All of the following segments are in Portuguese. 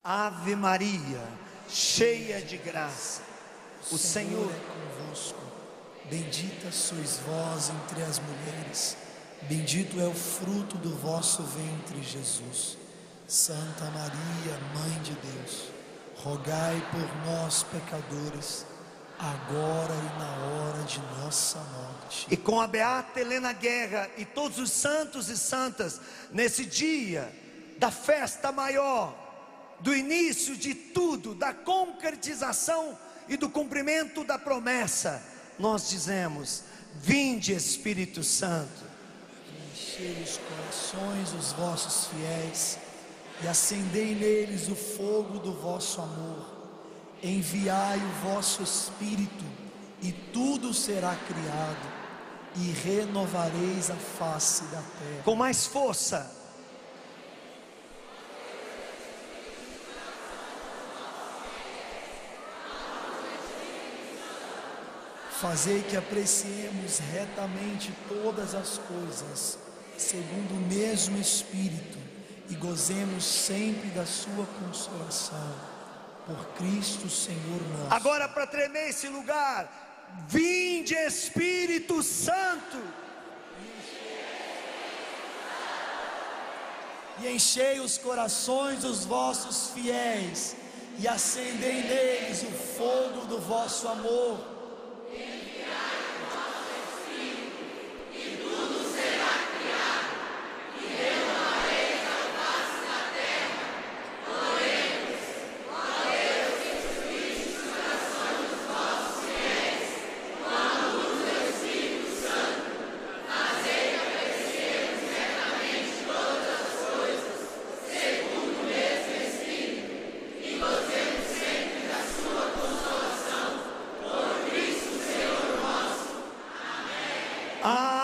Ave Maria, cheia de graça, o Senhor é convosco. Bendita sois vós entre as mulheres, bendito é o fruto do vosso ventre, Jesus. Santa Maria, Mãe de Deus, rogai por nós, pecadores, agora e na hora de nossa morte. e com a beata Helena Guerra e todos os santos e santas, nesse dia da festa maior, do início de tudo, da concretização e do cumprimento da promessa, nós dizemos: vinde Espírito Santo, Enchei os corações dos vossos fiéis e acendei neles o fogo do vosso amor. Enviai o vosso Espírito e tudo será criado, e renovareis a face da terra. com mais força. Fazei que apreciemos retamente todas as coisas, segundo o mesmo Espírito, e gozemos sempre da sua consolação. Por Cristo Senhor nosso. Agora, para tremer esse lugar, vinde Espírito Santo, E enchei os corações dos vossos fiéis, e acendei neles o fogo do vosso amor.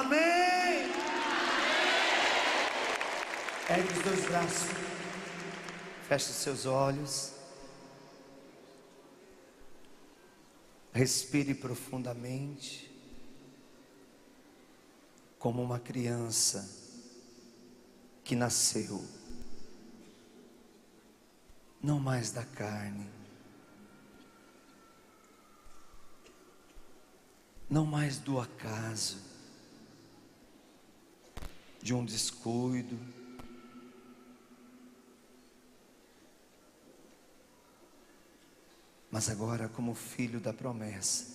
amém. Ergue os dois braços, feche os seus olhos, respire profundamente, como uma criança que nasceu, não mais da carne, não mais do acaso, de um descuido, mas agora como filho da promessa,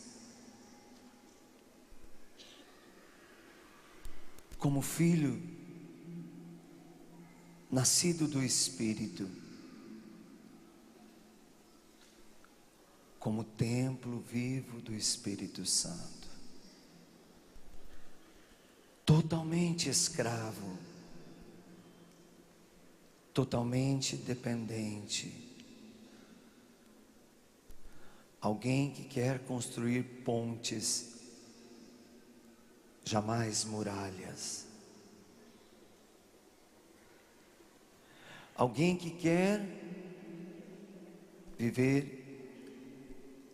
como filho nascido do Espírito, como templo vivo do Espírito Santo, totalmente escravo, totalmente dependente, alguém que quer construir pontes, jamais muralhas, alguém que quer viver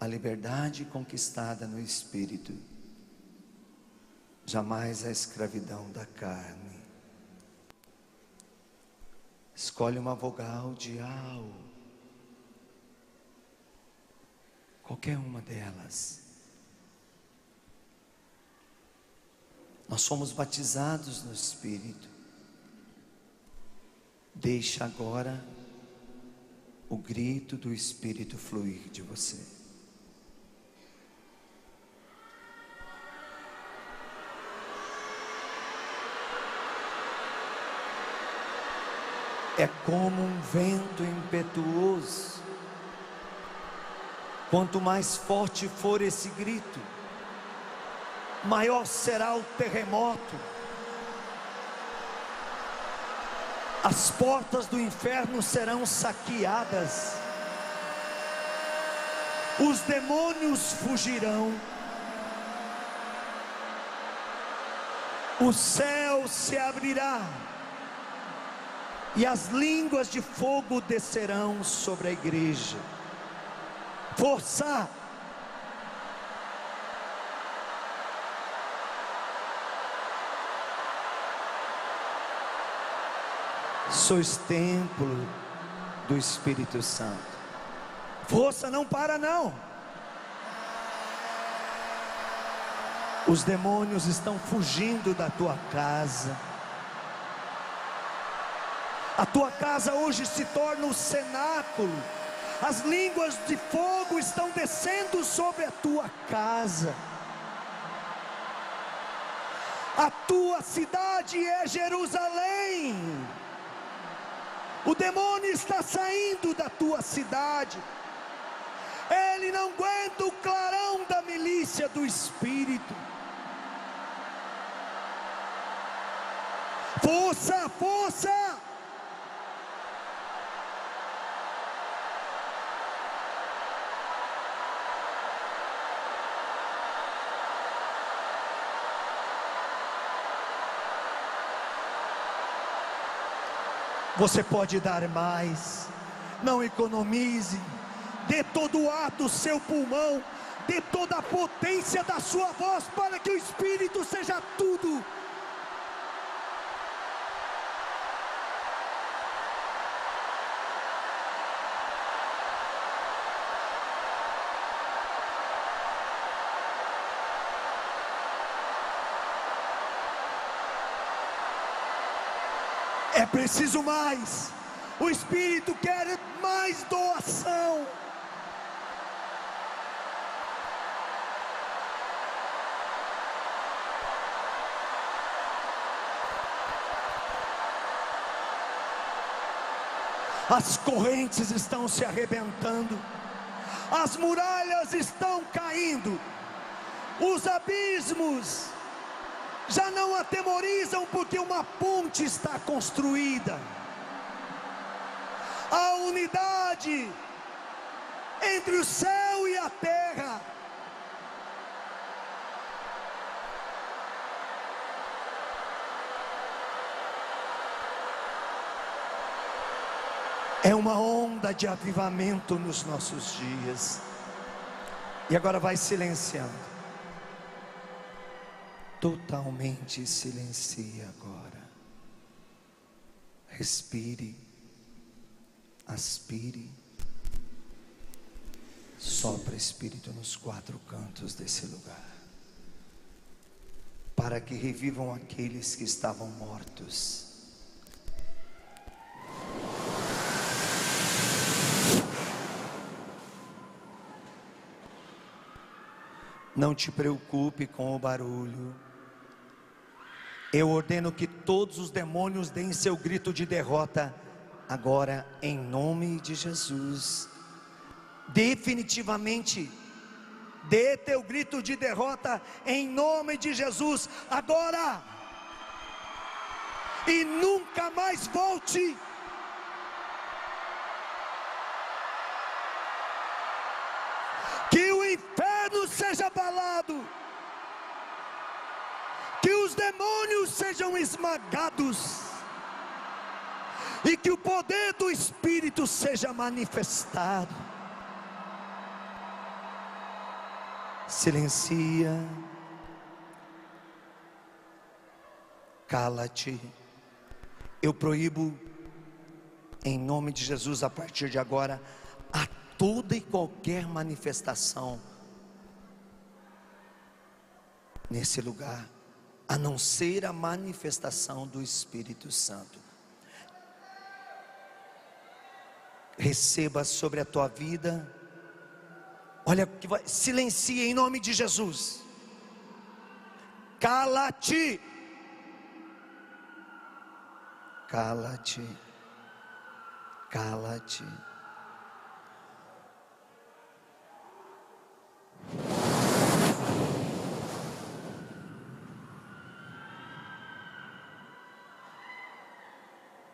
a liberdade conquistada no Espírito, jamais a escravidão da carne. Escolhe uma vogal de ao, qualquer uma delas. Nós somos batizados no Espírito. Deixa agora o grito do Espírito fluir de você. É como um vento impetuoso. Quanto mais forte for esse grito, maior será o terremoto. As portas do inferno serão saqueadas. Os demônios fugirão. O céu se abrirá. E as línguas de fogo descerão sobre a igreja. Força! Sois templo do Espírito Santo. Força não para não. Os demônios estão fugindo da tua casa. A tua casa hoje se torna o cenáculo. As línguas de fogo estão descendo sobre a tua casa. A tua cidade é Jerusalém. O demônio está saindo da tua cidade. Ele não aguenta o clarão da milícia do Espírito. Força, força! Você pode dar mais. Não economize. Dê todo o ar do seu pulmão. Dê toda a potência da sua voz para que o Espírito seja tudo. É preciso mais. O Espírito quer mais doação. As correntes estão se arrebentando. As muralhas estão caindo. Os abismos já não atemorizam, porque uma ponte está construída. A unidade entre o céu e a terra. É uma onda de avivamento nos nossos dias. E agora vai silenciando. Totalmente silencie agora. Respire. Aspire. Sopra Espírito nos 4 cantos desse lugar, para que revivam aqueles que estavam mortos. Não te preocupe com o barulho. Eu ordeno que todos os demônios deem seu grito de derrota agora, em nome de Jesus. Definitivamente, dê teu grito de derrota em nome de Jesus agora, e nunca mais volte. Que o inferno seja abalado, que os demônios sejam esmagados, e que o poder do Espírito seja manifestado. Silencia. Cala-te. Eu proíbo, em nome de Jesus, a partir de agora, a toda e qualquer manifestação nesse lugar, a não ser a manifestação do Espírito Santo. Receba sobre a tua vida. Olha que vai, silencia em nome de Jesus. Cala-te. Cala-te. Cala-te.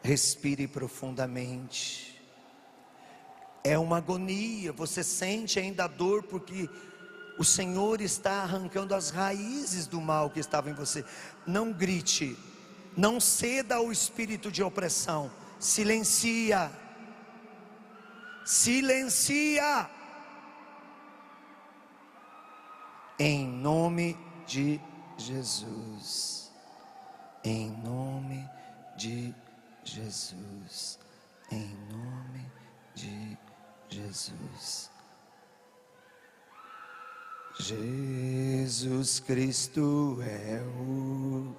Respire profundamente. É uma agonia, você sente ainda a dor, porque o Senhor está arrancando as raízes do mal que estava em você. Não grite, não ceda ao espírito de opressão. Silencia. Silencia. Em nome de Jesus. Em nome de Jesus. Em nome de Jesus. Jesus Cristo é o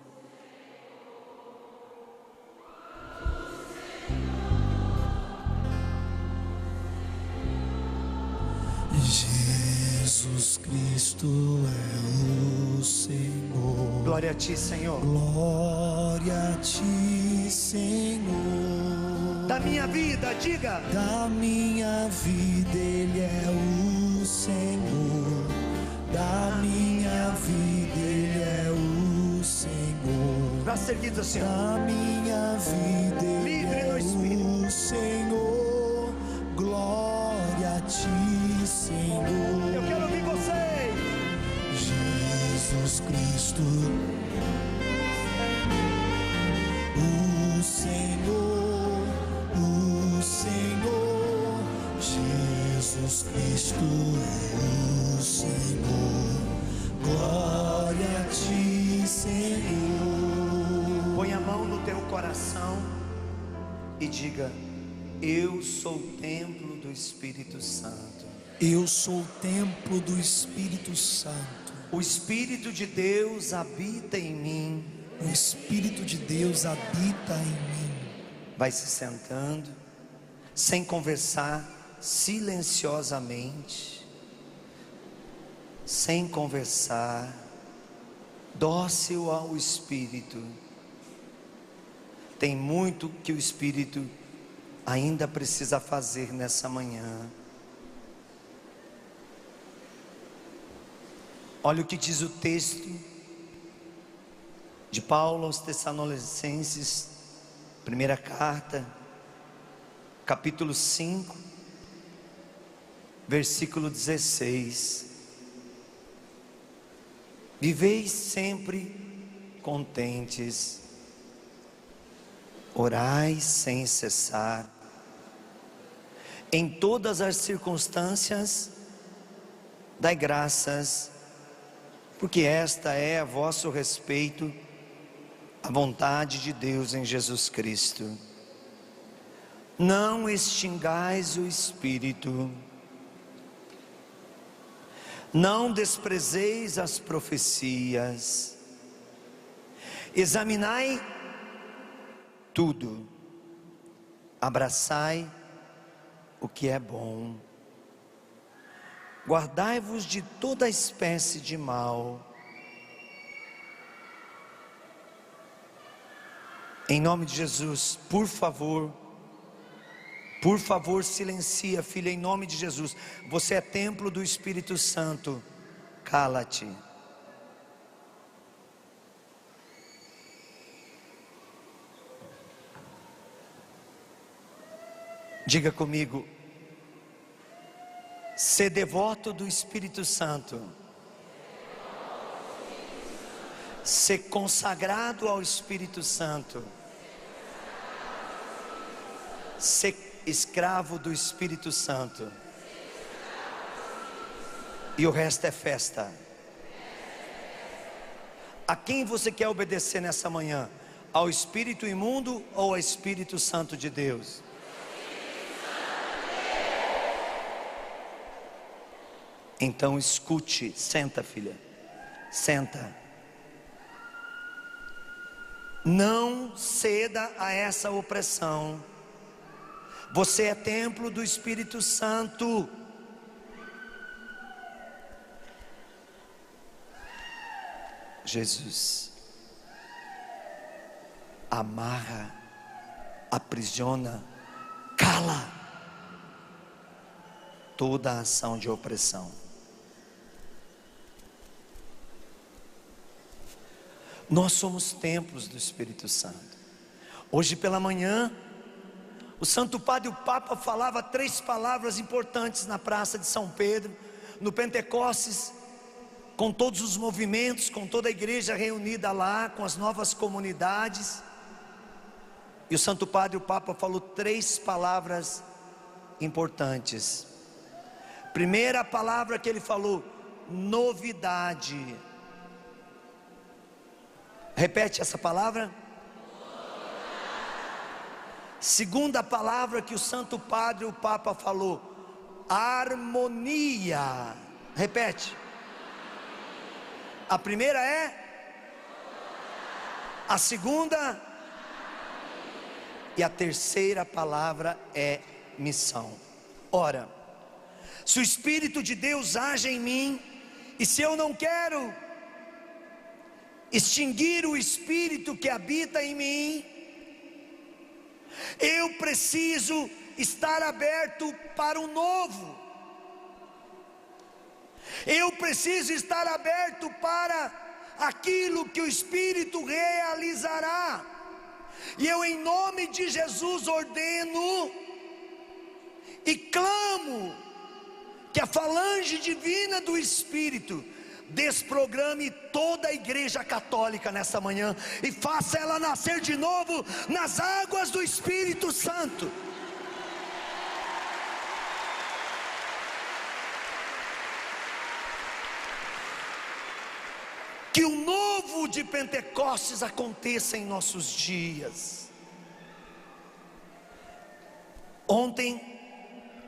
Jesus Cristo é o Senhor. Glória a ti, Senhor. Glória a ti, Senhor. Da minha vida, diga. Da minha vida Ele é o Senhor. Da minha vida Ele é o Senhor. Braços erguidos assim, ó. Da minha vida Ele Livre no é Espírito. o Senhor. Glória a ti, Senhor. Eu quero ouvir vocês. Jesus Cristo, o Senhor, o Senhor. Jesus Cristo é o Senhor. Glória a ti, Senhor. Põe a mão no teu coração e diga: eu sou o templo do Espírito Santo. Eu sou o templo do Espírito Santo. O Espírito de Deus habita em mim. O Espírito de Deus habita em mim. Vai se sentando, sem conversar, silenciosamente, sem conversar, dócil ao Espírito. Tem muito que o Espírito ainda precisa fazer nessa manhã. Olha o que diz o texto de Paulo aos Tessalonicenses, primeira carta, capítulo 5, versículo 16. Viveis sempre contentes, orai sem cessar, em todas as circunstâncias dai graças, porque esta é a vosso respeito a vontade de Deus em Jesus Cristo. Não extingais o Espírito, não desprezeis as profecias, examinai tudo, abraçai o que é bom, guardai-vos de toda espécie de mal. Em nome de Jesus, por favor, silencia, filha, em nome de Jesus. Você é templo do Espírito Santo. Cala-te. Diga comigo: ser devoto do Espírito Santo, ser consagrado ao Espírito Santo, ser escravo do Espírito Santo, e o resto é festa. A quem você quer obedecer nessa manhã? Ao Espírito imundo ou ao Espírito Santo de Deus? Então escute, senta, filha, senta. Não ceda a essa opressão. Você é templo do Espírito Santo. Jesus amarra, aprisiona, cala toda a ação de opressão. Nós somos templos do Espírito Santo. Hoje pela manhã, o Santo Padre, o Papa, falava 3 palavras importantes na Praça de São Pedro, no Pentecostes, com todos os movimentos, com toda a igreja reunida lá, com as novas comunidades. E o Santo Padre, o Papa, falou 3 palavras importantes. Primeira palavra que ele falou: novidade. Repete essa palavra. Segunda palavra que o Santo Padre, o Papa, falou: harmonia. Repete. A primeira é, a segunda, e a terceira palavra é missão. Ora, se o Espírito de Deus age em mim, e se eu não quero extinguir o Espírito que habita em mim, eu preciso estar aberto para o novo. Eu preciso estar aberto para aquilo que o Espírito realizará. E eu, em nome de Jesus, ordeno e clamo que a falange divina do Espírito desprograme toda a igreja católica nessa manhã e faça ela nascer de novo nas águas do Espírito Santo. Que o novo de Pentecostes aconteça em nossos dias. Ontem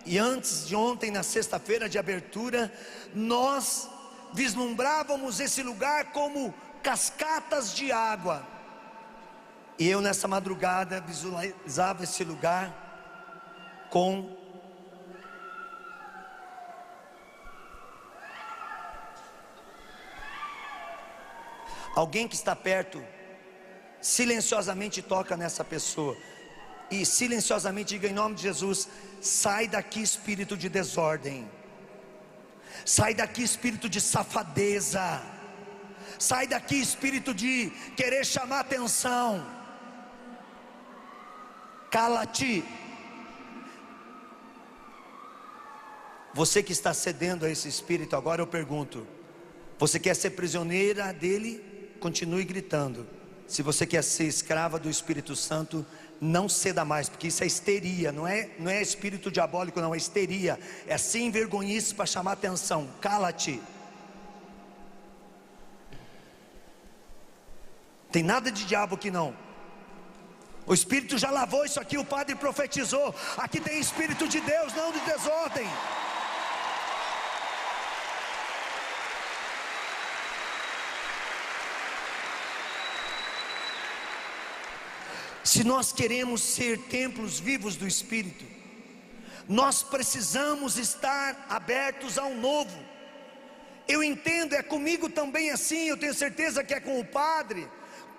e antes de ontem, na sexta-feira de abertura, nós vislumbrávamos esse lugar como cascatas de água. E eu nessa madrugada visualizava esse lugar com alguém que está perto, silenciosamente toca nessa pessoa e silenciosamente diga: em nome de Jesus, sai daqui espírito de desordem, sai daqui espírito de safadeza, sai daqui espírito de querer chamar atenção, cala-te. Você que está cedendo a esse espírito agora, eu pergunto: você quer ser prisioneira dele? Continue gritando. Se você quer ser escrava do Espírito Santo, não ceda mais, porque isso é histeria, não é espírito diabólico, não, é histeria, é sem vergonhice para chamar atenção. Cala-te. Tem nada de diabo aqui não. O Espírito já lavou isso aqui, o padre profetizou. Aqui tem Espírito de Deus, não de desordem. Se nós queremos ser templos vivos do Espírito, nós precisamos estar abertos ao novo. Eu entendo, é comigo também assim, eu tenho certeza que é com o Padre,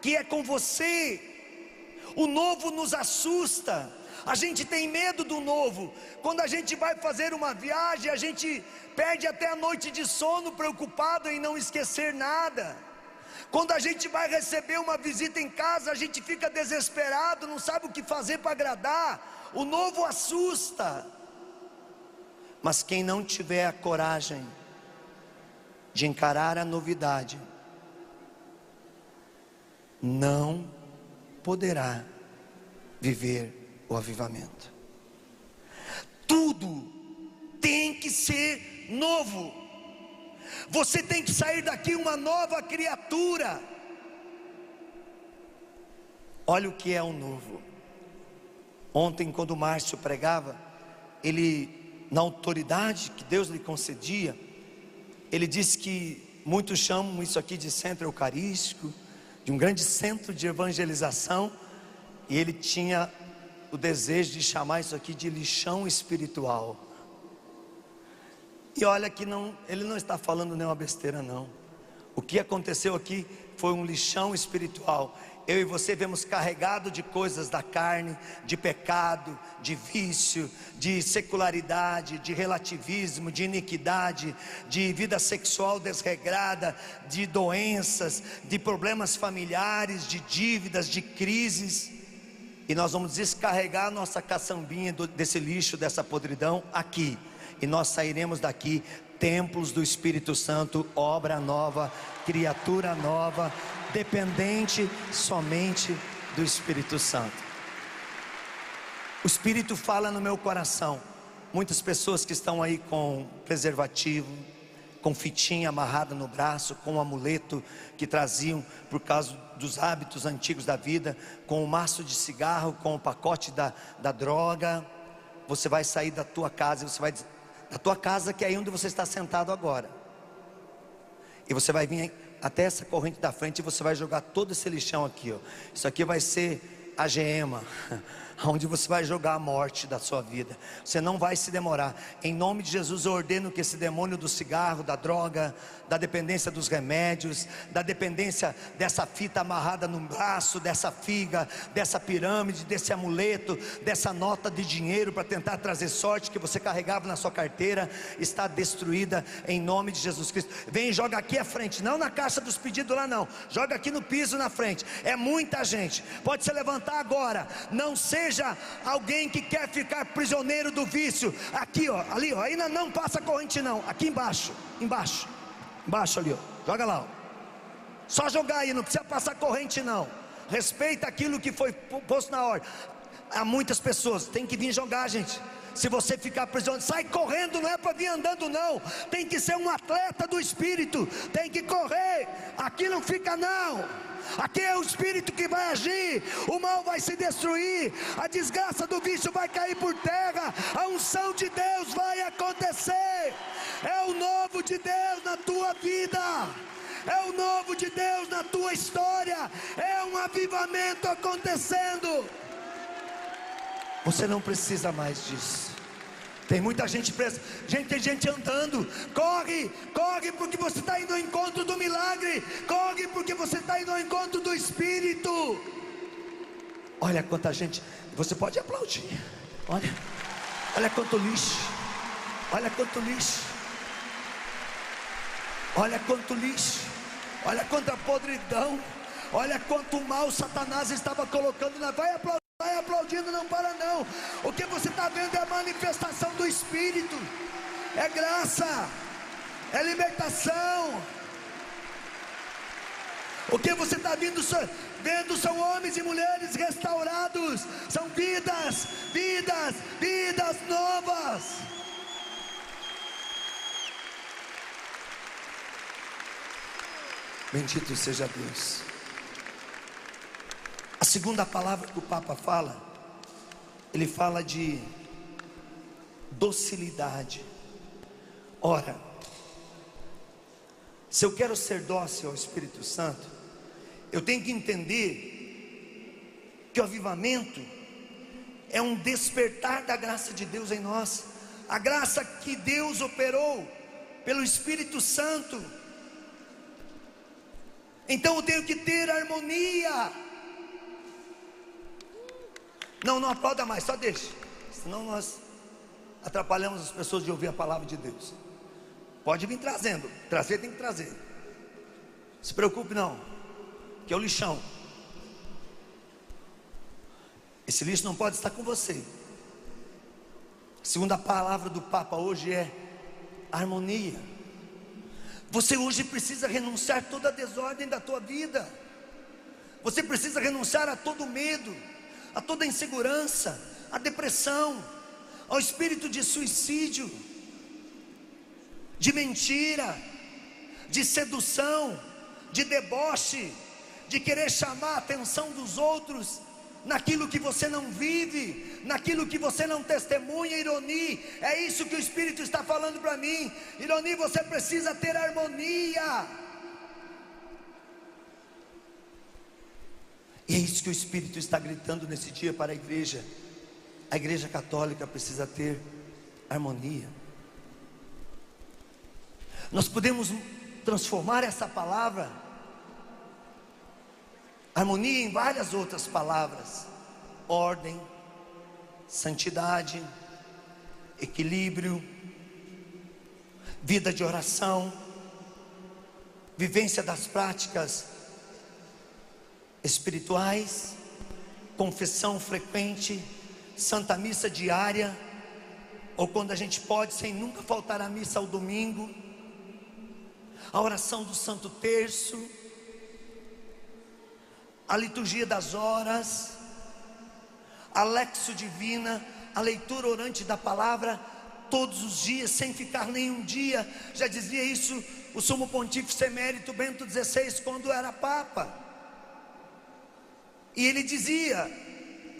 que é com você. O novo nos assusta, a gente tem medo do novo. Quando a gente vai fazer uma viagem, a gente perde até a noite de sono, preocupado em não esquecer nada. Quando a gente vai receber uma visita em casa, a gente fica desesperado, não sabe o que fazer para agradar. O novo assusta. Mas quem não tiver a coragem de encarar a novidade, não poderá viver o avivamento. Tudo tem que ser novo. Você tem que sair daqui uma nova criatura. Olha o que é o novo. Ontem, quando o Márcio pregava, ele, na autoridade que Deus lhe concedia, ele disse que muitos chamam isso aqui de centro eucarístico, de um grande centro de evangelização, e ele tinha o desejo de chamar isso aqui de lixão espiritual. E olha que ele não está falando nenhuma besteira não. O que aconteceu aqui foi um lixão espiritual. Eu e você vemos carregado de coisas da carne, de pecado, de vício, de secularidade, de relativismo, de iniquidade, de vida sexual desregrada, de doenças, de problemas familiares, de dívidas, de crises. E nós vamos descarregar a nossa caçambinha desse lixo, dessa podridão aqui. E nós sairemos daqui templos do Espírito Santo, obra nova, criatura nova, dependente somente do Espírito Santo. O Espírito fala no meu coração. Muitas pessoas que estão aí com preservativo, com fitinha amarrada no braço, com um amuleto que traziam por causa dos hábitos antigos da vida, com o maço de cigarro, com o pacote da droga. Você vai sair da tua casa e você vai a tua casa, que é aí onde você está sentado agora. E você vai vir até essa corrente da frente e você vai jogar todo esse lixão aqui, ó. Isso aqui vai ser a geema, onde você vai jogar a morte da sua vida. Você não vai se demorar. Em nome de Jesus eu ordeno que esse demônio do cigarro, da droga, da dependência dos remédios, da dependência dessa fita amarrada no braço, dessa figa, dessa pirâmide, desse amuleto, dessa nota de dinheiro para tentar trazer sorte que você carregava na sua carteira, está destruída em nome de Jesus Cristo. Vem e joga aqui à frente, não na caixa dos pedidos lá não, joga aqui no piso na frente. É muita gente, pode se levantar agora. Não seja alguém que quer ficar prisioneiro do vício. Aqui ó, ali ó, ainda não passa corrente não, aqui embaixo ali ó, joga lá ó. Só jogar aí, não precisa passar corrente não. Respeita aquilo que foi posto na ordem. Há muitas pessoas, tem que vir jogar, gente. Se você ficar prisioneiro, sai correndo, não é para vir andando não. Tem que ser um atleta do Espírito, tem que correr. Aqui não fica não. Aqui é o Espírito que vai agir. O mal vai se destruir, a desgraça do vício vai cair por terra, a unção de Deus vai acontecer. É o novo de Deus na tua vida, é o novo de Deus na tua história, é um avivamento acontecendo. Você não precisa mais disso. Tem muita gente presa, tem gente andando. Corre porque você está indo ao encontro do milagre. Corre porque você está indo ao encontro do Espírito. Olha quanta gente, você pode aplaudir. Olha quanto lixo. Olha quanto lixo. Olha quanto lixo. Olha quanta podridão. Olha quanto mal Satanás estava colocando na... Vai aplaudindo, não para não. O que você está vendo é a manifestação do Espírito, é graça, é libertação. O que você está vendo são homens e mulheres restaurados, são vidas novas. Bendito seja Deus. A segunda palavra que o Papa fala, ele fala de docilidade. Ora, se eu quero ser dócil ao Espírito Santo, eu tenho que entender que o avivamento é um despertar da graça de Deus em nós, a graça que Deus operou pelo Espírito Santo. Então eu tenho que ter harmonia. Não aplauda mais, só deixe, senão nós atrapalhamos as pessoas de ouvir a palavra de Deus. Pode vir trazendo, trazer tem que trazer. Se preocupe não, que é o lixão. Esse lixo não pode estar com você. A segunda palavra do Papa hoje é harmonia. Você hoje precisa renunciar a toda a desordem da tua vida. Você precisa renunciar a todo medo, a toda insegurança, a depressão, ao espírito de suicídio, de mentira, de sedução, de deboche, de querer chamar a atenção dos outros naquilo que você não vive, naquilo que você não testemunha. Ironi, é isso que o Espírito está falando para mim. Ironi, você precisa ter harmonia. E é isso que o Espírito está gritando nesse dia para a igreja. A igreja católica precisa ter harmonia. Nós podemos transformar essa palavra harmonia em várias outras palavras: ordem, santidade, equilíbrio, vida de oração, vivência das práticas espirituais, confissão frequente, santa missa diária, ou quando a gente pode, sem nunca faltar a missa ao domingo, a oração do Santo Terço, a liturgia das horas, a Lexio Divina, a leitura orante da palavra todos os dias, sem ficar nenhum dia. Já dizia isso o Sumo Pontífice Emérito Bento XVI quando era Papa. E ele dizia: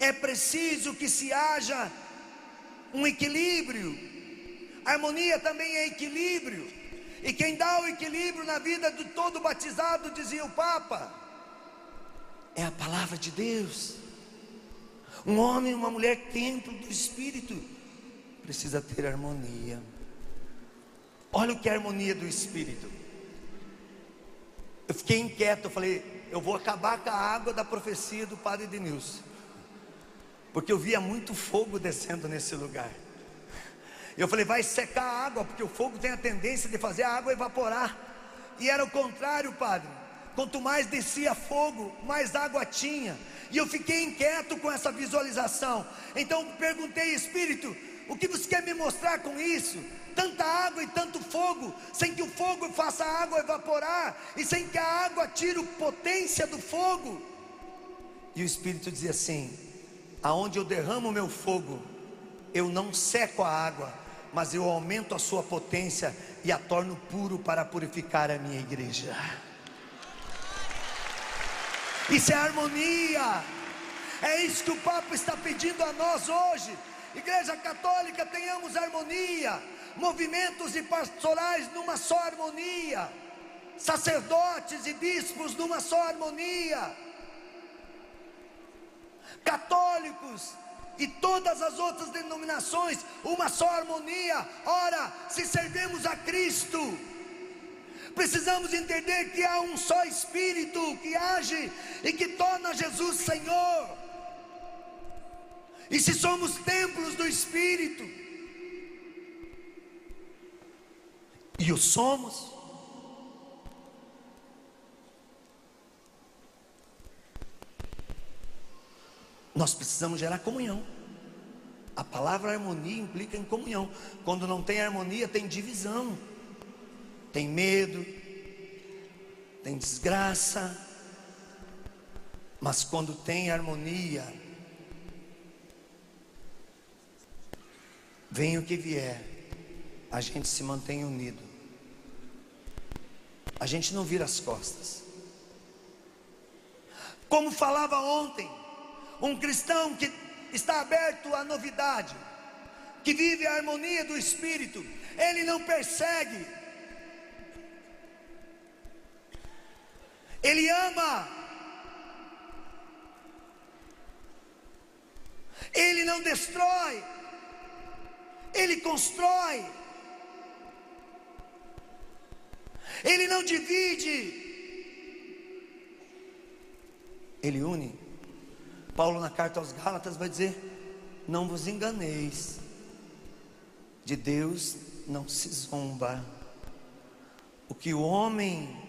é preciso que se haja um equilíbrio. Harmonia também é equilíbrio. E quem dá o equilíbrio na vida de todo batizado, dizia o Papa, é a palavra de Deus. Um homem e uma mulher templo do Espírito precisa ter harmonia. Olha o que é a harmonia do Espírito. Eu fiquei inquieto, eu falei, eu vou acabar com a água da profecia do Padre Denilson, porque eu via muito fogo descendo nesse lugar. Eu falei, vai secar a água, porque o fogo tem a tendência de fazer a água evaporar. E era o contrário, Padre. Quanto mais descia fogo, mais água tinha. E eu fiquei inquieto com essa visualização. Então perguntei, Espírito, o que você quer me mostrar com isso? Tanta água e tanto fogo, sem que o fogo faça a água evaporar, e sem que a água tire a potência do fogo. E o Espírito dizia assim: aonde eu derramo o meu fogo, eu não seco a água, mas eu aumento a sua potência e a torno puro para purificar a minha igreja. Isso é harmonia. É isso que o Papa está pedindo a nós hoje. Igreja Católica, tenhamos harmonia. Movimentos e pastorais numa só harmonia. Sacerdotes e bispos numa só harmonia. Católicos e todas as outras denominações, uma só harmonia. Ora, se servimos a Cristo, precisamos entender que há um só Espírito que age e que torna Jesus Senhor. E se somos templos do Espírito, e o somos, nós precisamos gerar comunhão. A palavra harmonia implica em comunhão. Quando não tem harmonia, tem divisão, tem medo, tem desgraça. Mas quando tem harmonia, venha o que vier, a gente se mantém unido. A gente não vira as costas. Como falava ontem, um cristão que está aberto à novidade, que vive a harmonia do Espírito, ele não persegue, ele ama, ele não destrói, ele constrói, ele não divide, ele une. Paulo na carta aos Gálatas vai dizer: não vos enganeis, de Deus não se zomba. O que o homem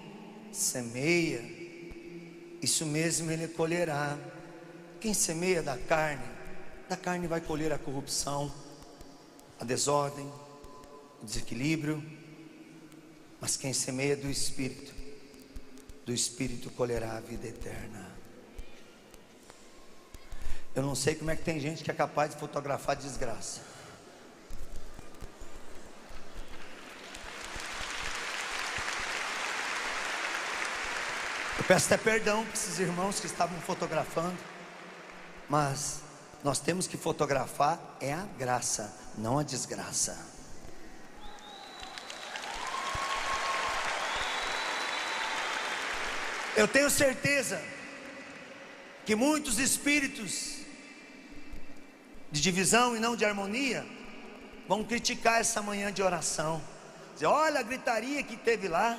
semeia, isso mesmo ele colherá. Quem semeia da carne vai colher a corrupção, a desordem, o desequilíbrio. Mas quem semeia do Espírito colherá a vida eterna. Eu não sei como é que tem gente que é capaz de fotografar desgraça. Eu peço até perdão para esses irmãos que estavam fotografando, mas nós temos que fotografar é a graça, não a desgraça. Eu tenho certeza que muitos espíritos de divisão e não de harmonia vão criticar essa manhã de oração, dizer: olha a gritaria que teve lá,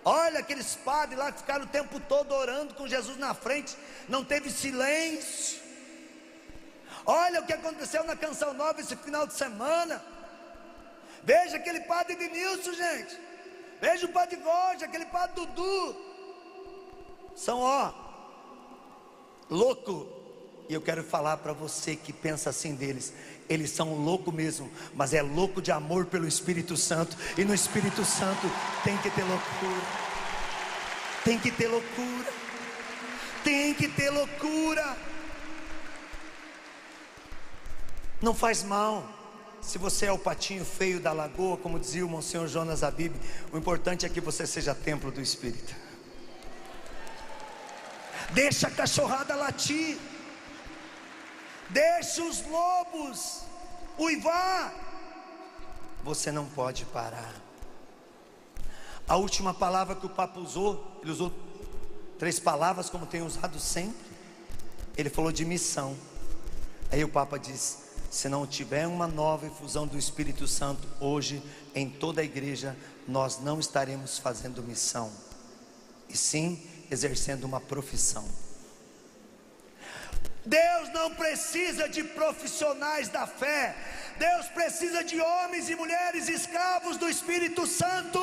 olha aqueles padres lá que ficaram o tempo todo orando com Jesus na frente, não teve silêncio. Olha o que aconteceu na Canção Nova esse final de semana. Veja aquele Padre Denilson, gente, veja o Padre Borja, aquele Padre Dudu, são louco. E eu quero falar para você que pensa assim deles: eles são louco mesmo, mas é louco de amor pelo Espírito Santo. E no Espírito Santo tem que ter loucura. Tem que ter loucura. Tem que ter loucura. Não faz mal se você é o patinho feio da lagoa, como dizia o Monsenhor Jonas Abib. O importante é que você seja templo do Espírito. Deixa a cachorrada latir, deixa os lobos uivar, você não pode parar. A última palavra que o Papa usou, ele usou 3 palavras como tem usado sempre. Ele falou de missão. Aí o Papa diz: se não tiver uma nova efusão do Espírito Santo hoje em toda a igreja, nós não estaremos fazendo missão, e sim exercendo uma profissão. Deus não precisa de profissionais da fé, Deus precisa de homens e mulheres escravos do Espírito Santo.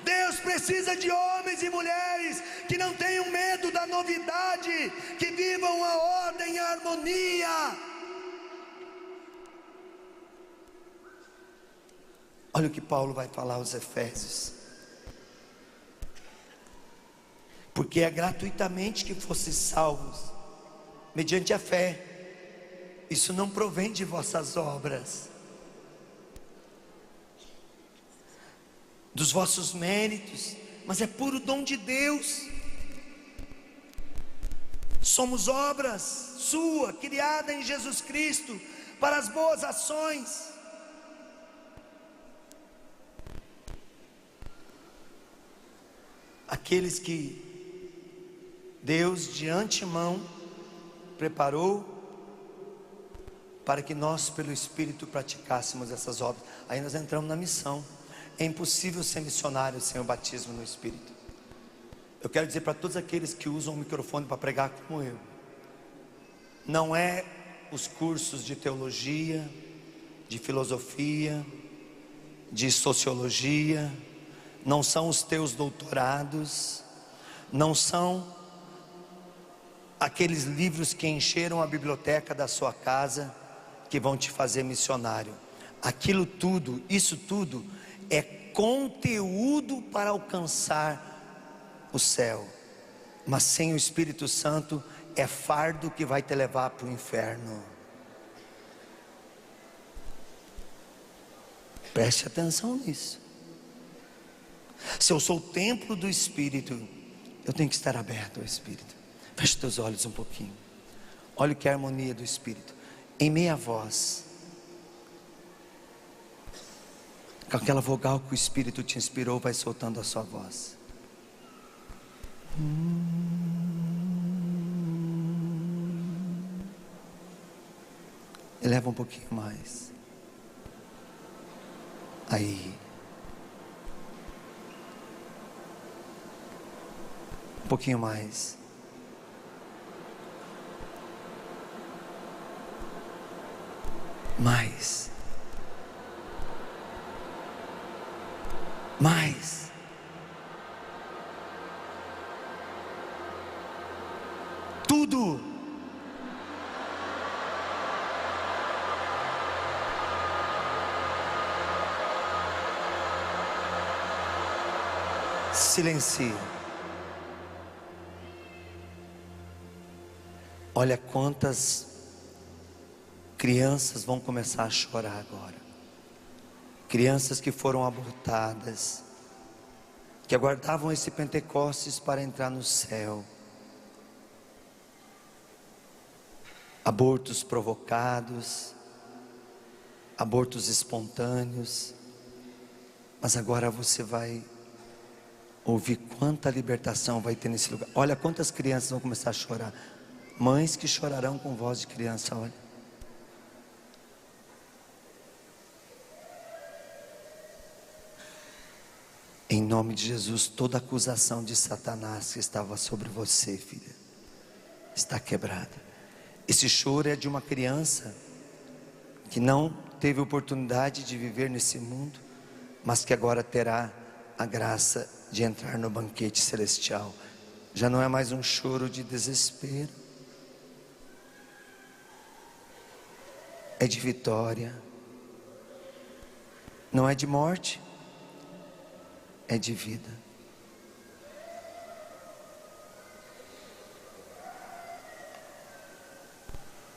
Deus precisa de homens e mulheres que não tenham medo da novidade, que vivam a ordem e a harmonia. Olha o que Paulo vai falar aos Efésios: porque é gratuitamente que fostes salvos, mediante a fé. Isso não provém de vossas obras, dos vossos méritos, mas é puro dom de Deus. Somos obras sua, criada em Jesus Cristo, para as boas ações. Aqueles que Deus de antemão preparou para que nós pelo Espírito praticássemos essas obras. Aí nós entramos na missão. É impossível ser missionário sem o batismo no Espírito. Eu quero dizer para todos aqueles que usam o microfone para pregar como eu: não é os cursos de teologia, de filosofia, de sociologia, não são os teus doutorados, não são aqueles livros que encheram a biblioteca da sua casa que vão te fazer missionário. Aquilo tudo, isso tudo é conteúdo para alcançar o céu, mas sem o Espírito Santo é fardo que vai te levar para o inferno. Preste atenção nisso. Se eu sou o templo do Espírito, eu tenho que estar aberto ao Espírito. Feche teus olhos um pouquinho. Olha o que é a harmonia do Espírito. Em meia voz, com aquela vogal que o Espírito te inspirou, vai soltando a sua voz. Eleva um pouquinho mais. Aí. Um pouquinho mais. Mais. Mais. Tudo. Silencia. Olha quantas crianças vão começar a chorar agora. Crianças que foram abortadas, que aguardavam esse Pentecostes para entrar no céu. Abortos provocados, abortos espontâneos. Mas agora você vai ouvir quanta libertação vai ter nesse lugar. Olha quantas crianças vão começar a chorar. Mães que chorarão com voz de criança, olha. Em nome de Jesus, toda acusação de Satanás que estava sobre você, filha, está quebrada. Esse choro é de uma criança que não teve oportunidade de viver nesse mundo, mas que agora terá a graça de entrar no banquete celestial. Já não é mais um choro de desespero, é de vitória. Não é de morte, é de vida.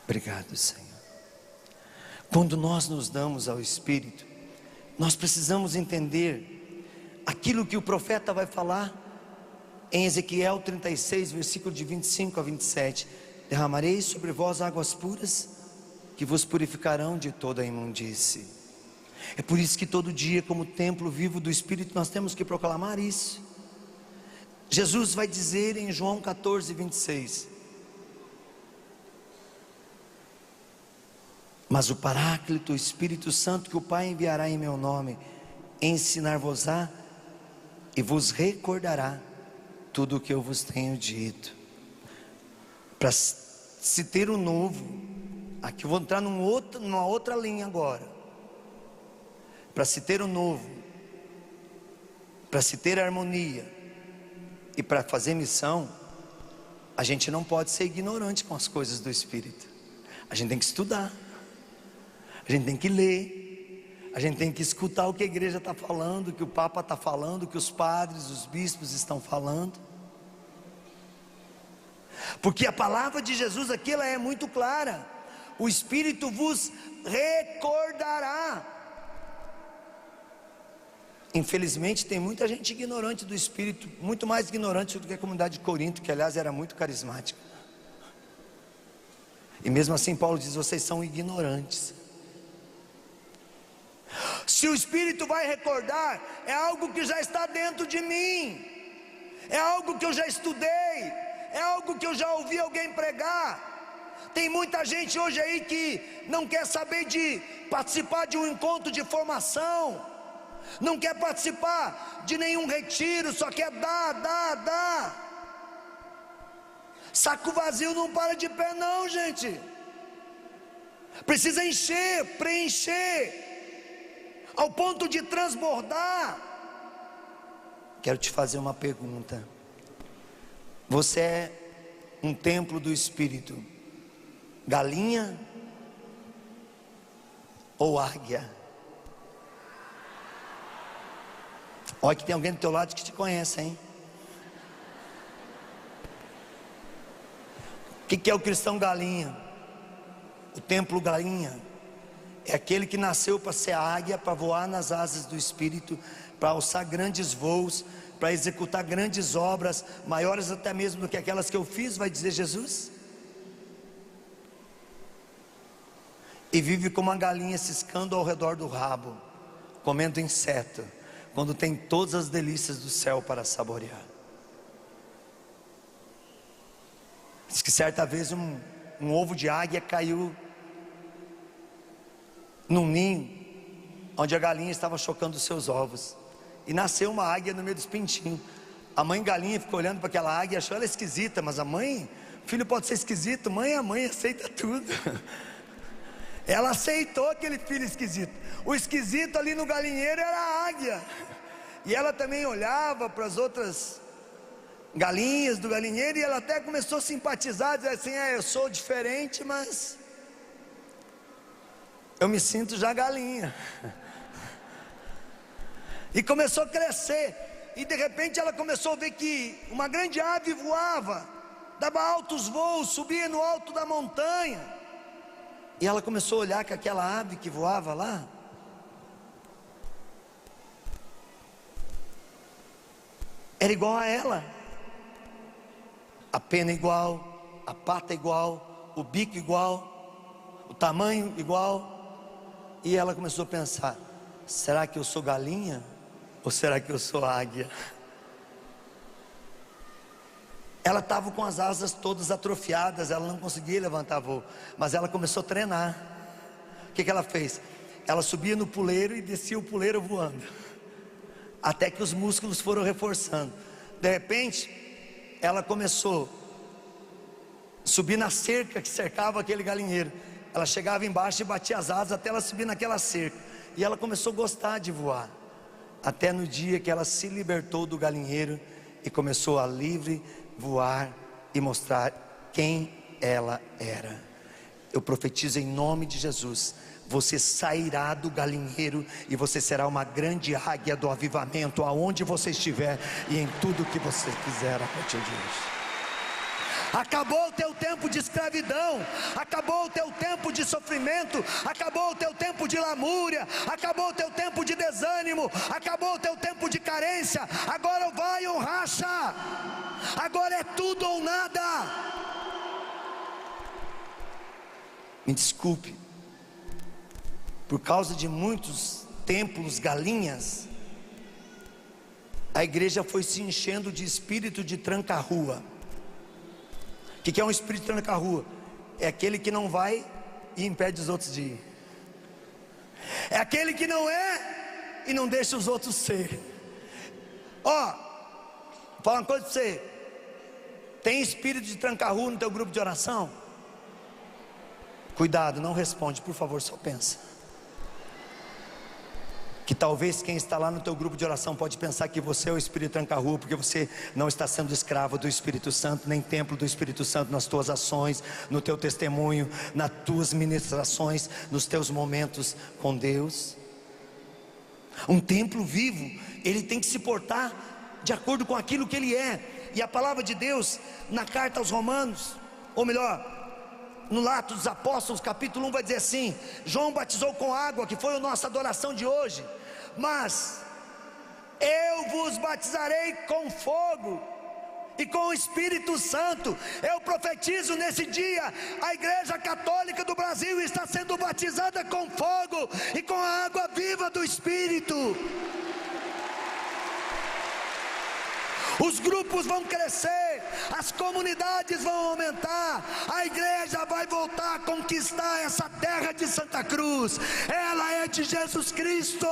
Obrigado, Senhor. Quando nós nos damos ao Espírito, nós precisamos entender aquilo que o profeta vai falar em Ezequiel 36, versículo de 25 a 27. Derramarei sobre vós águas puras, que vos purificarão de toda a imundície. É por isso que todo dia, como templo vivo do Espírito, nós temos que proclamar isso. Jesus vai dizer em João 14, 26: mas o Paráclito, o Espírito Santo, que o Pai enviará em meu nome, ensinar-vos-á e vos recordará tudo o que eu vos tenho dito. Para se ter o novo, aqui eu vou entrar numa outra linha agora. Para se ter o novo, para se ter harmonia e para fazer missão, a gente não pode ser ignorante com as coisas do Espírito. A gente tem que estudar, a gente tem que ler, a gente tem que escutar o que a igreja está falando, o que o Papa está falando, o que os padres, os bispos estão falando. Porque a palavra de Jesus aqui, ela é muito clara: o Espírito vos recordará. Infelizmente tem muita gente ignorante do Espírito, muito mais ignorante do que a comunidade de Corinto, que aliás era muito carismática. E mesmo assim Paulo diz: vocês são ignorantes. Se o Espírito vai recordar, é algo que já está dentro de mim, é algo que eu já estudei, é algo que eu já ouvi alguém pregar. Tem muita gente hoje aí que não quer saber de participar de um encontro de formação, não quer participar de nenhum retiro, só quer dar. Saco vazio não para de pé não, gente. Precisa encher, preencher, ao ponto de transbordar. Quero te fazer uma pergunta: você é um templo do Espírito, galinha ou águia? Olha que tem alguém do teu lado que te conhece, hein? O que é o cristão galinha? O templo galinha é aquele que nasceu para ser águia, para voar nas asas do Espírito, para alçar grandes voos, para executar grandes obras, maiores até mesmo do que aquelas que eu fiz, vai dizer Jesus. E vive como uma galinha ciscando ao redor do rabo, comendo inseto, quando tem todas as delícias do céu para saborear. Diz que certa vez um ovo de águia caiu num ninho, onde a galinha estava chocando os seus ovos, e nasceu uma águia no meio dos pintinhos. A mãe galinha ficou olhando para aquela águia e achou ela esquisita, mas a mãe, o filho pode ser esquisito, a mãe aceita tudo. Ela aceitou aquele filho esquisito. O esquisito ali no galinheiro era a águia, e ela também olhava para as outras galinhas do galinheiro, e ela até começou a simpatizar, dizer assim: eu sou diferente, mas eu me sinto já galinha. E começou a crescer, e de repente ela começou a ver que uma grande ave voava, dava altos voos, subia no alto da montanha, e ela começou a olhar que aquela ave que voava lá era igual a ela, a pena igual, a pata igual, o bico igual, o tamanho igual. E ela começou a pensar: será que eu sou galinha ou será que eu sou águia? Ela estava com as asas todas atrofiadas, ela não conseguia levantar voo, mas ela começou a treinar. O que ela fez? Ela subia no puleiro e descia o puleiro voando, até que os músculos foram reforçando. De repente ela começou a subir na cerca que cercava aquele galinheiro. Ela chegava embaixo e batia as asas até ela subir naquela cerca, e ela começou a gostar de voar, até no dia que ela se libertou do galinheiro e começou a livre voar e mostrar quem ela era. Eu profetizo em nome de Jesus: você sairá do galinheiro e você será uma grande águia do avivamento, aonde você estiver e em tudo que você quiser a partir de hoje. Acabou o teu tempo de escravidão, acabou o teu tempo de sofrimento, acabou o teu tempo de lamúria, acabou o teu tempo de desânimo, acabou o teu tempo de carência. Agora vai ou racha, agora é tudo ou nada. Me desculpe, por causa de muitos templos, galinhas, a igreja foi se enchendo de espírito de tranca-rua. O que é um espírito de tranca-rua? É aquele que não vai e impede os outros de ir. É aquele que não é e não deixa os outros ser. Ó, vou falar uma coisa para você. Tem espírito de tranca-rua no teu grupo de oração? Cuidado, não responde, por favor, só pensa. Que talvez quem está lá no teu grupo de oração pode pensar que você é o espírito tranca-rua, porque você não está sendo escravo do Espírito Santo, nem templo do Espírito Santo nas tuas ações, no teu testemunho, nas tuas ministrações, nos teus momentos com Deus. Um templo vivo, ele tem que se portar de acordo com aquilo que ele é. E a palavra de Deus, na carta aos Romanos, ou melhor, no Atos dos Apóstolos, capítulo 1, vai dizer assim: João batizou com água, que foi a nossa adoração de hoje, mas eu vos batizarei com fogo e com o Espírito Santo. Eu profetizo nesse dia, a Igreja Católica do Brasil está sendo batizada com fogo e com a água viva do Espírito. Os grupos vão crescer, as comunidades vão aumentar, a igreja vai voltar a conquistar essa terra de Santa Cruz. Ela é de Jesus Cristo.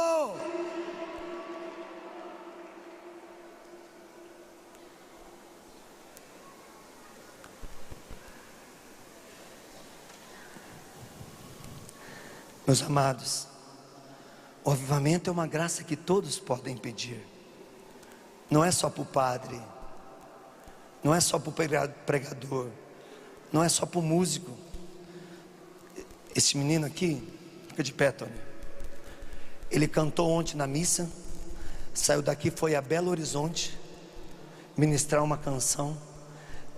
Meus amados, o avivamento é uma graça que todos podem pedir. Não é só para o padre, não é só para o pregador, não é só para o músico. Esse menino aqui, fica de pé, Tony. Ele cantou ontem na missa, saiu daqui, foi a Belo Horizonte ministrar uma canção,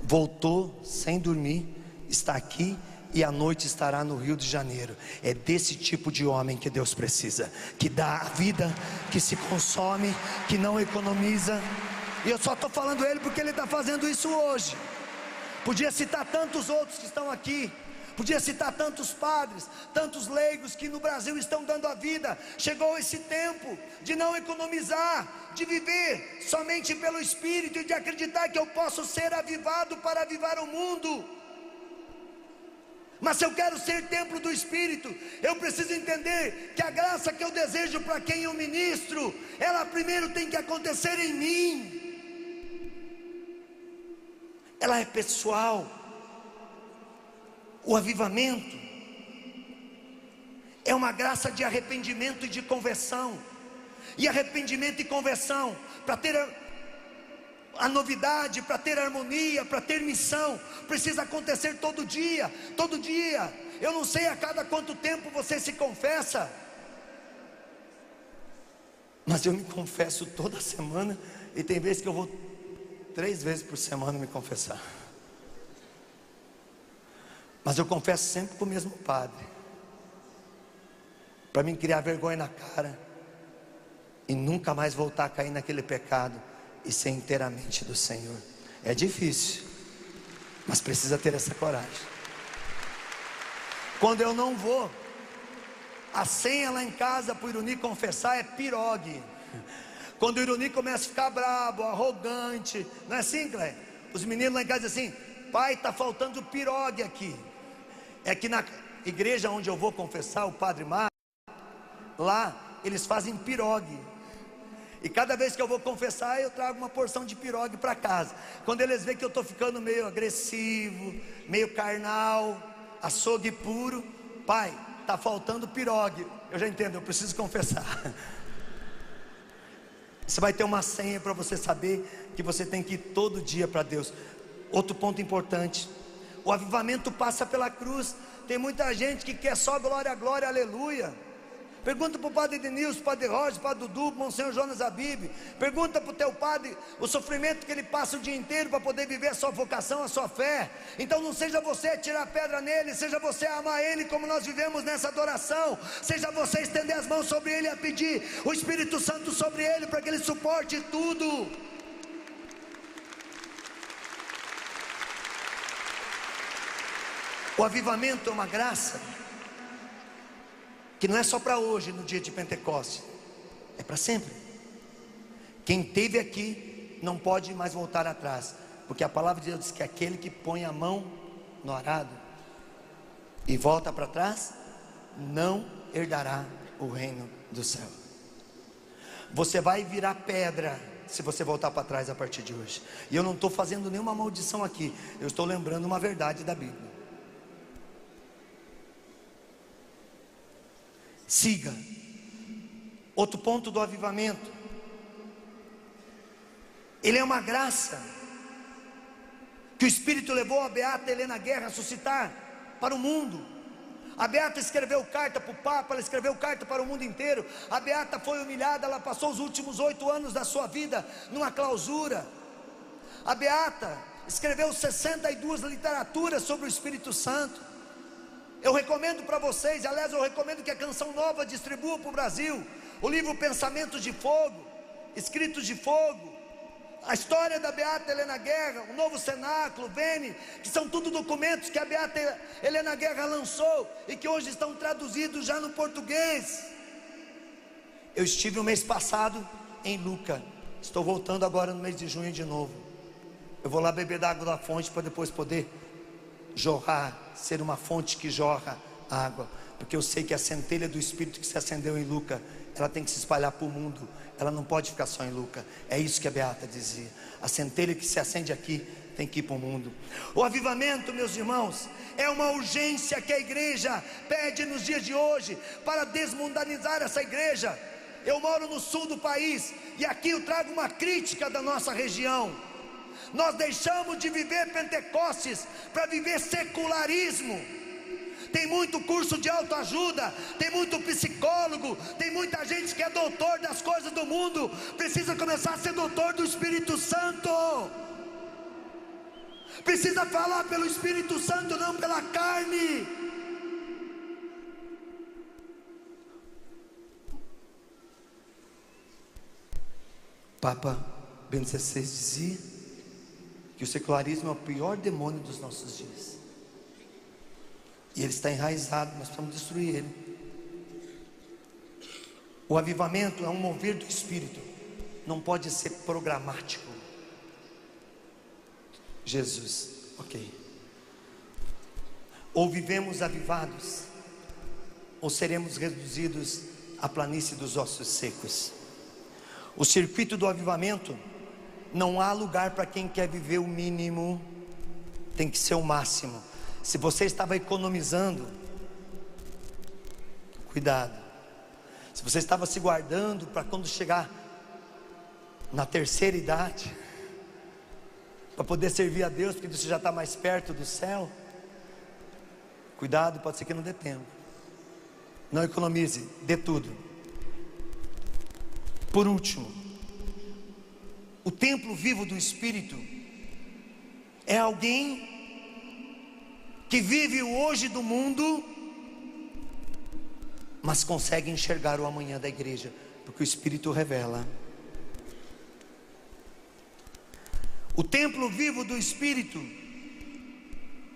voltou sem dormir, está aqui e à noite estará no Rio de Janeiro. É desse tipo de homem que Deus precisa, que dá a vida, que se consome, que não economiza. E eu só estou falando ele porque ele está fazendo isso hoje. Podia citar tantos outros que estão aqui, podia citar tantos padres, tantos leigos que no Brasil estão dando a vida. Chegou esse tempo de não economizar, de viver somente pelo Espírito e de acreditar que eu posso ser avivado para avivar o mundo. Mas se eu quero ser templo do Espírito, eu preciso entender que a graça que eu desejo para quem eu ministro, ela primeiro tem que acontecer em mim. Ela é pessoal. O avivamento é uma graça de arrependimento e de conversão. E arrependimento e conversão, para ter a novidade, para ter harmonia, para ter missão, precisa acontecer todo dia. Todo dia. Eu não sei a cada quanto tempo você se confessa, mas eu me confesso toda semana. E tem vezes que eu vou 3 vezes por semana me confessar. Mas eu confesso sempre com o mesmo padre, para mim criar vergonha na cara e nunca mais voltar a cair naquele pecado e ser inteiramente do Senhor. É difícil, mas precisa ter essa coragem. Quando eu não vou, a senha lá em casa para o Iruni confessar é pirogue. Quando o Iruni começa a ficar brabo, arrogante, não é assim, Clé? Os meninos lá em casa dizem assim: pai, está faltando pirogue aqui. É que na igreja onde eu vou confessar, o Padre Mar, lá eles fazem pirogue. E cada vez que eu vou confessar, eu trago uma porção de pirogue para casa. Quando eles veem que eu estou ficando meio agressivo, meio carnal, açougue puro, pai, está faltando pirogue. Eu já entendo, eu preciso confessar. Você vai ter uma senha para você saber que você tem que ir todo dia para Deus. Outro ponto importante: o avivamento passa pela cruz. Tem muita gente que quer só glória, glória, aleluia. Pergunta para o padre Denilson, padre Roger, padre Dudu, Monsenhor Jonas Abib. Pergunta para o teu padre o sofrimento que ele passa o dia inteiro para poder viver a sua vocação, a sua fé. Então não seja você tirar pedra nele, seja você amar ele como nós vivemos nessa adoração. Seja você estender as mãos sobre ele e a pedir o Espírito Santo sobre ele para que ele suporte tudo. O avivamento é uma graça que não é só para hoje, no dia de Pentecostes, é para sempre. Quem esteve aqui não pode mais voltar atrás, porque a palavra de Deus diz que aquele que põe a mão no arado e volta para trás, não herdará o reino do céu. Você vai virar pedra se você voltar para trás a partir de hoje. E eu não estou fazendo nenhuma maldição aqui, eu estou lembrando uma verdade da Bíblia. Siga. Outro ponto do avivamento, ele é uma graça que o Espírito levou a beata Helena Guerra a suscitar para o mundo. A beata escreveu carta para o Papa, ela escreveu carta para o mundo inteiro. A beata foi humilhada, ela passou os últimos 8 anos da sua vida numa clausura. A beata escreveu 62 literaturas sobre o Espírito Santo. Eu recomendo para vocês, aliás, eu recomendo que a Canção Nova distribua para o Brasil o livro Pensamentos de Fogo, Escritos de Fogo, a história da beata Helena Guerra, o Novo Cenáculo, Vene, que são tudo documentos que a beata Helena Guerra lançou e que hoje estão traduzidos já no português. Eu estive o mês passado em Lucca, estou voltando agora no mês de junho de novo. Eu vou lá beber da água da fonte para depois poder jorrar, ser uma fonte que jorra água, porque eu sei que a centelha do Espírito que se acendeu em Lucca, ela tem que se espalhar para o mundo, ela não pode ficar só em Lucca. É isso que a beata dizia, a centelha que se acende aqui tem que ir para o mundo. O avivamento, meus irmãos, é uma urgência que a igreja pede nos dias de hoje, para desmundanizar essa igreja. Eu moro no sul do país, e aqui eu trago uma crítica da nossa região. Nós deixamos de viver Pentecostes para viver secularismo. Tem muito curso de autoajuda, tem muito psicólogo, tem muita gente que é doutor das coisas do mundo. Precisa começar a ser doutor do Espírito Santo. Precisa falar pelo Espírito Santo, não pela carne. Papa Bento XVI dizia que o secularismo é o pior demônio dos nossos dias. E ele está enraizado, nós precisamos destruir ele. O avivamento é um mover do Espírito, não pode ser programático. Jesus, ok. Ou vivemos avivados, ou seremos reduzidos à planície dos ossos secos. O circuito do avivamento, não há lugar para quem quer viver o mínimo, tem que ser o máximo. Se você estava economizando, cuidado. Se você estava se guardando para quando chegar na terceira idade, para poder servir a Deus, porque você já está mais perto do céu, cuidado, pode ser que não dê tempo. Não economize, dê tudo. Por último, o templo vivo do Espírito é alguém que vive o hoje do mundo, mas consegue enxergar o amanhã da igreja, porque o Espírito revela. O templo vivo do Espírito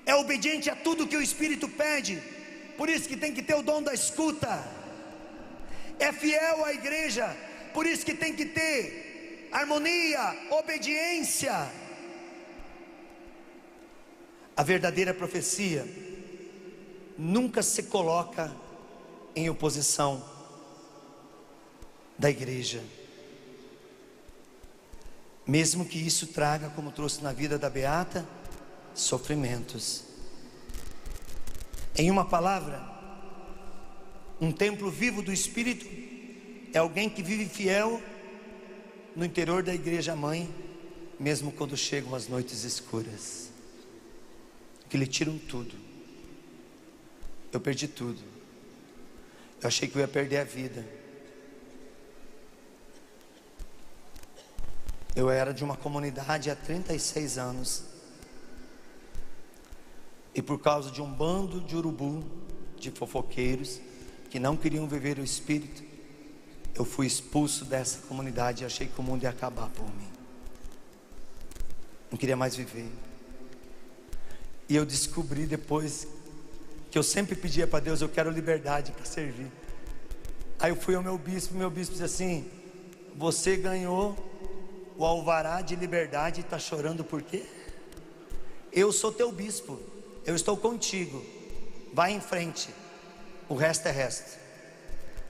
é obediente a tudo que o Espírito pede, por isso que tem que ter o dom da escuta. É fiel à igreja, por isso que tem que ter harmonia, obediência. A verdadeira profecia nunca se coloca em oposição da igreja, mesmo que isso traga, como trouxe na vida da beata, sofrimentos. Em uma palavra, um templo vivo do Espírito é alguém que vive fiel no interior da igreja mãe, mesmo quando chegam as noites escuras, que lhe tiram tudo. Eu perdi tudo. Eu achei que eu ia perder a vida. Eu era de uma comunidade há 36 anos, e por causa de um bando de urubu, de fofoqueiros, que não queriam viver o Espírito, eu fui expulso dessa comunidade e achei que o mundo ia acabar por mim. Não queria mais viver. E eu descobri depois que eu sempre pedia para Deus: eu quero liberdade para servir. Aí eu fui ao meu bispo disse assim: você ganhou o alvará de liberdade e está chorando por quê? Eu sou teu bispo, eu estou contigo, vai em frente, o resto é resto.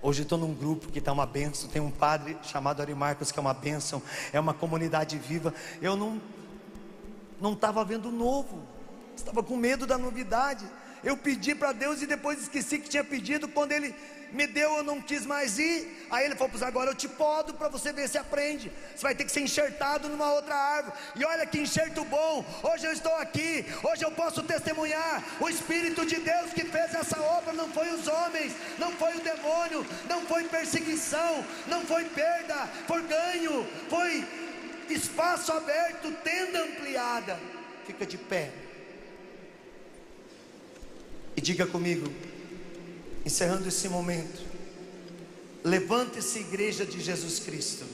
Hoje eu estou num grupo que está uma bênção, tem um padre chamado Ari Marcos que é uma bênção, é uma comunidade viva. Eu não estava vendo o novo, estava com medo da novidade. Eu pedi para Deus e depois esqueci que tinha pedido. Quando Ele me deu, eu não quis mais ir. Aí Ele falou: pois agora eu te podo para você ver se aprende. Você vai ter que ser enxertado numa outra árvore. E olha que enxerto bom. Hoje eu estou aqui, hoje eu posso testemunhar. O Espírito de Deus que fez essa obra. Não foi os homens, não foi o demônio, não foi perseguição, não foi perda, foi ganho, foi espaço aberto, tenda ampliada. Fica de pé e diga comigo, encerrando esse momento: levante-se, igreja de Jesus Cristo.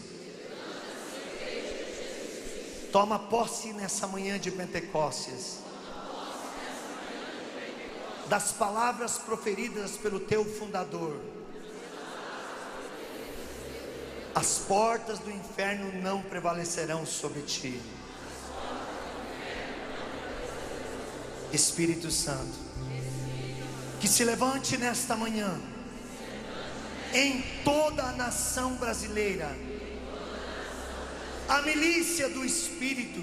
Toma posse nessa manhã de Pentecostes das palavras proferidas pelo teu fundador. As portas do inferno não prevalecerão sobre ti. Espírito Santo, que se levante nesta manhã em toda a nação brasileira a milícia do Espírito,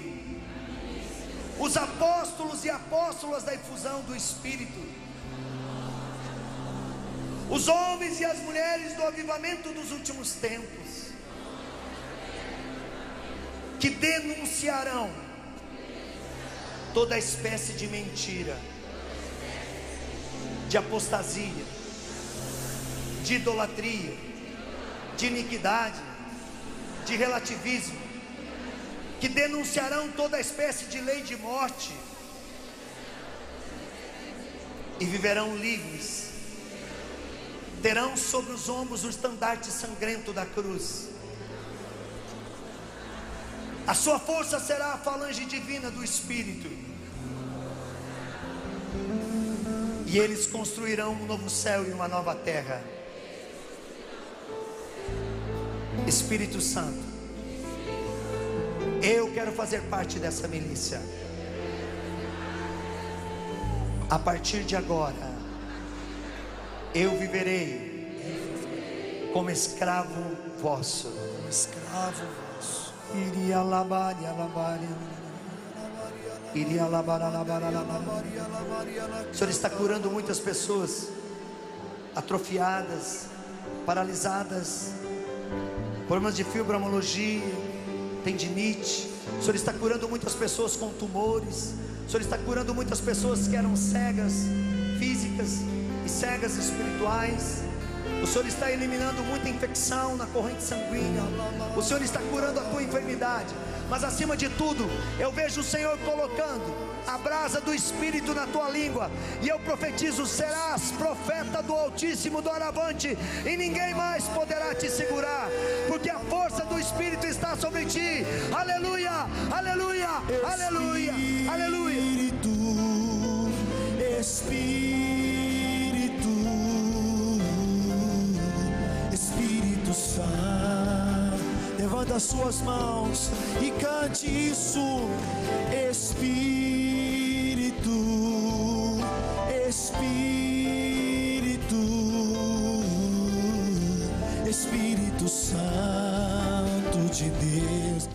os apóstolos e apóstolas da efusão do Espírito, os homens e as mulheres do avivamento dos últimos tempos, que denunciarão toda espécie de mentira, de apostasia, de idolatria, de iniquidade, de relativismo, que denunciarão toda espécie de lei de morte e viverão livres. Terão sobre os ombros o estandarte sangrento da cruz. A sua força será a falange divina do Espírito. E eles construirão um novo céu e uma nova terra. Espírito Santo, eu quero fazer parte dessa milícia. A partir de agora, eu viverei como escravo vosso. Como escravo vosso. Iria labar, iria labar. O Senhor está curando muitas pessoas atrofiadas, paralisadas, problemas de fibromialgia, tendinite. O Senhor está curando muitas pessoas com tumores. O Senhor está curando muitas pessoas que eram cegas físicas e cegas espirituais. O Senhor está eliminando muita infecção na corrente sanguínea. O Senhor está curando a tua enfermidade. Mas acima de tudo, eu vejo o Senhor colocando a brasa do Espírito na tua língua. E eu profetizo: serás profeta do Altíssimo doravante, e ninguém mais poderá te segurar, porque a força do Espírito está sobre ti. Aleluia, aleluia, aleluia, aleluia. Espírito Santo, levanta as suas mãos e cante isso. Espírito, Espírito, Espírito Santo de Deus.